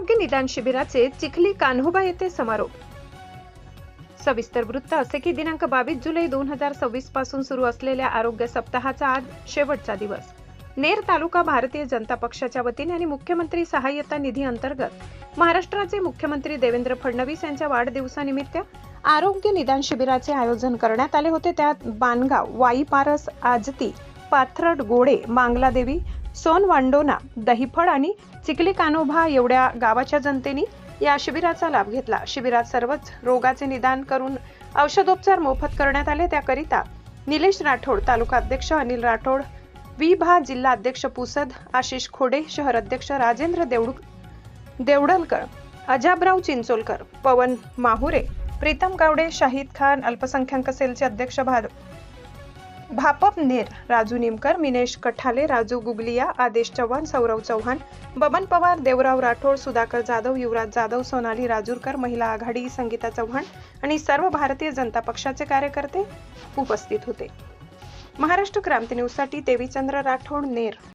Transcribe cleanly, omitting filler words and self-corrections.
आरोग्य निदान शिबिराचे चिखली कान्होबा येथे समारोप। सविस्तर वृत्त असे की दिनांक 22 जुलै 2026 पासून सुरू असलेल्या आरोग्य सप्ताहाचा आज शेवटचा दिवस। नेर तालुका भारतीय जनता पक्षाच्या वतीने आणि मुख्यमंत्री सहाय्यता निधी अंतर्गत महाराष्ट्राचे मुख्यमंत्री देवेंद्र फडणवीस यांच्या वाढदिवसानिमित्त आरोग्य निदान शिबिराचे आयोजन करण्यात आले होते। त्यात बानगाव, वाईपारस, आजती, पाथरड, गोडे, मांगलादेवी, सोनवांडोना, दहिफळ आणि चिखली कान्होबा एवढ्या गावाच्या जनतेने या शिबिराचा लाभ घेतला। शिबिरात सर्वच रोगाचे निदान करून औषधोपचार मोफत करण्यात आले। त्याकरिता निलेश राठोड, तालुका अध्यक्ष अनिल राठोड, विभा जिल्हा अध्यक्ष पुसद, आशिष खोडे, शहर अध्यक्ष राजेंद्र देवडलकर, अजाबराव चिंचोलकर, पवन माहुरे, प्रीतम गावडे, शाहिद खान, अल्पसंख्याक सेलचे अध्यक्ष भापप नेर, राजू निमकर, मिनेश कठाले, राजू गुगलिया, आदेश चव्हाण, सौरव चव्हाण, बबन पवार, देवराव राठोड, सुधाकर जाधव, युवराज जाधव, सोनाली राजूरकर, महिला आघाडी संगीता चव्हाण आणि सर्व भारतीय जनता पक्षाचे कार्यकर्ते उपस्थित होते। महाराष्ट्र क्रांती न्यूज साठी देवीचंद्र राठोड, नेर।